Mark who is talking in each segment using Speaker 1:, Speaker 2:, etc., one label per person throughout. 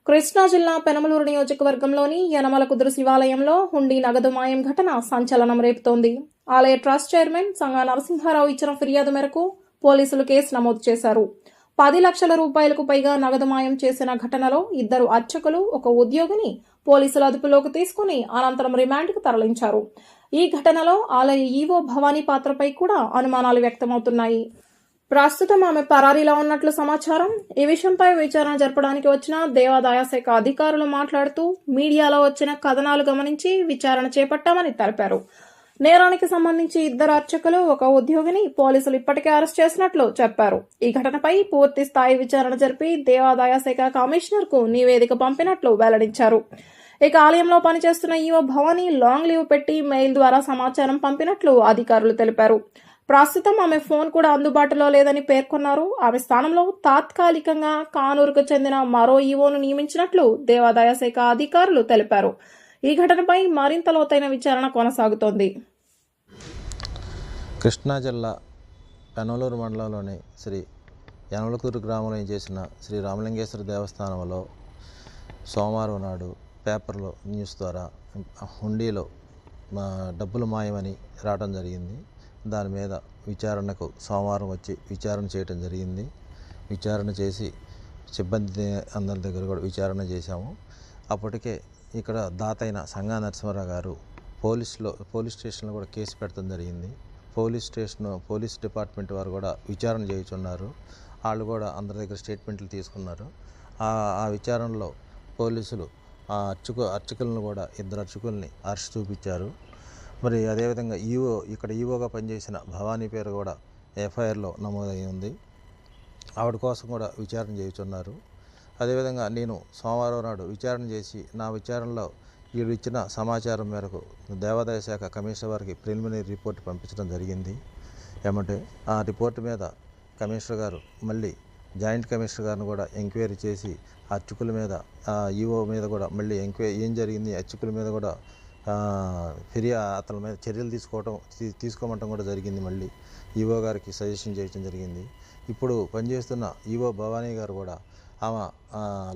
Speaker 1: కృష్ణా జిల్లా పెనమలూరు నియోజకవర్గంలోని యనమలకుదురు శివాలయంలో హుండీ నగదు మాయం ఘటన సంచలనం రేపుతోంది. ఆలయ ట్రస్ట్ చైర్మన్ సంగా నరసింహారావు ఇచ్చిన ఫిర్యాదు మేరకు పోలీసులు కేసు నమోదు చేశారు. 10 లక్షల రూపాయలకు పైగా నగదు మాయం చేసిన ఘటనలో 2 అర్చకులు, 1 ఉద్యోగిని పోలీసులు అదుపులోకి తీసుకుని అనంతరం రిమాండ్కు తరలించారు. ఈ ఘటనలో ఆలయ ఈవో భవానీ పాత్రపై కూడా అనుమానాలు వ్యక్తమవుతున్నాయి. ప్రస్తుతం ఆమె పరారీలో ఉన్నట్లు సమాచారం. ఈ విషయంపై విచారణ జరపడానికి వచ్చిన దేవాదాయ శాఖ అధికారులు మాట్లాడుతూ మీడియాలో వచ్చిన కథనాలు గమనించి విచారణ చేపట్టామని తెలిపారు. నేరానికి సంబంధించి 2 అర్చకులు, 1 ఉద్యోగిని పోలీసులు ఇప్పటికే అరెస్ట్ చేసినట్లు చెప్పారు. ఈ ఘటనపై పూర్తి స్థాయి విచారణ జరిపి దేవాదాయ శాఖ కమిషనర్ కు నివేదిక పంపినట్లు వెల్లడించారు. ఇక ఆలయంలో పనిచేస్తున్న ఈవో భవానీ లాంగ్ లీవ్ పెట్టి మెయిల్ ద్వారా సమాచారం పంపినట్లు అధికారులు తెలిపారు. ప్రస్తుతం ఆమె ఫోన్ కూడా అందుబాటులో లేదని పేర్కొన్నారు. ఆమె స్థానంలో తాత్కాలికంగా కానూరుకు చెందిన మరో ఈవోను నియమించినట్లు దేవాదాయ శాఖ అధికారులు తెలిపారు. ఈ ఘటనపై మరింత లోతైన విచారణ కొనసాగుతోంది.
Speaker 2: కృష్ణా జిల్లా పెనమలూరు మండలంలోని శ్రీ యనమలకుదురు గ్రామంలో చేసిన శ్రీ రామలింగేశ్వర దేవస్థానంలో సోమవారం నాడు పేపర్లో న్యూస్ ద్వారా హుండీలో డబ్బులు మాయమని రావడం జరిగింది. దాని మీద విచారణకు సోమవారం వచ్చి విచారణ చేయడం జరిగింది. విచారణ చేసి సిబ్బంది అందరి దగ్గర కూడా విచారణ చేశాము. అప్పటికే ఇక్కడ దాత అయిన సంగా నరసింహారావు గారు పోలీస్ స్టేషన్లో కూడా కేసు పెట్టడం జరిగింది. పోలీస్ డిపార్ట్మెంట్ వారు కూడా విచారణ చేయుచున్నారు. వాళ్ళు కూడా అందరి దగ్గర స్టేట్మెంట్లు తీసుకున్నారు. ఆ విచారణలో పోలీసులు అర్చకులను కూడా 2 అర్చకుల్ని అరెస్ట్ చూపించారు. మరి అదేవిధంగా ఈవోగా పనిచేసిన భవానీ పేరు కూడా ఎఫ్ఐఆర్లో నమోదై ఉంది. ఆవిడ కోసం కూడా విచారణ చేయుచున్నారు. అదేవిధంగా నేను సోమవారం నాడు విచారణ చేసి నా విచారణలో వీళ్ళు ఇచ్చిన సమాచారం మేరకు దేవాదాయ శాఖ కమిషనర్ వారికి ప్రిలిమినరీ రిపోర్ట్ పంపించడం జరిగింది. ఏమంటే ఆ రిపోర్టు మీద కమిషనర్ గారు మళ్ళీ జాయింట్ కమిషనర్ గారిని కూడా ఎంక్వైరీ చేసి అర్చకుల మీద ఈవో మీద కూడా మళ్ళీ ఏం జరిగింది అర్చకుల మీద కూడా అతని మీద చర్యలు తీసుకోమంటం కూడా జరిగింది. మళ్ళీ ఈవో గారికి సజెషన్ చేయడం జరిగింది. ఇప్పుడు పనిచేస్తున్న ఈవో భవానీ గారు కూడా ఆమె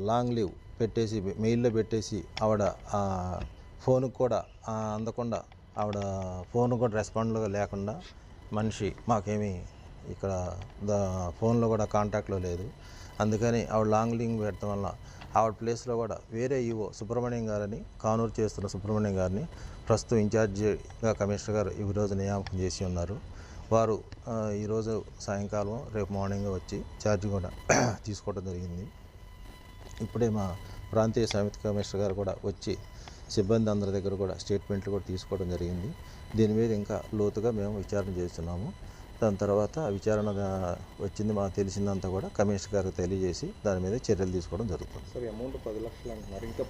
Speaker 2: లాంగ్ లీవ్ పెట్టేసి మెయిల్లో పెట్టేసి ఆవిడ ఫోన్కి కూడా అందకుండా ఆవిడ ఫోన్ కూడా రెస్పాండ్గా లేకుండా మనిషి మాకేమీ ఇక్కడ ఫోన్లో కూడా కాంటాక్ట్లో లేదు. అందుకని ఆవిడ లాంగ్ లీవ్ పెట్టడం వల్ల ఆవిడ ప్లేస్లో కూడా వేరే ఈవో సుబ్రహ్మణ్యం గారని కానూరు చేస్తున్న సుబ్రహ్మణ్యం గారిని ప్రస్తుతం ఇన్ఛార్జిగా కమిషనర్ గారు ఈరోజు నియామకం చేసి ఉన్నారు. వారు ఈరోజు సాయంకాలం రేపు మార్నింగ్ వచ్చి ఛార్జ్ కూడా తీసుకోవడం జరిగింది. ఇప్పుడే మా ప్రాంతీయ సమితి కమిషనర్ గారు కూడా వచ్చి సిబ్బంది అందరి దగ్గర కూడా స్టేట్మెంట్లు కూడా తీసుకోవడం జరిగింది. దీని మీద ఇంకా లోతుగా మేము విచారణ చేస్తున్నాము. దాని తర్వాత విచారణ వచ్చింది మాకు తెలిసిందంతా కూడా కమిషనర్ గారికి తెలియజేసి దాని మీద చర్యలు తీసుకోవడం జరుగుతుంది.
Speaker 3: అమౌంట్ 10 లక్షలు అంటున్నారు. ఇంకా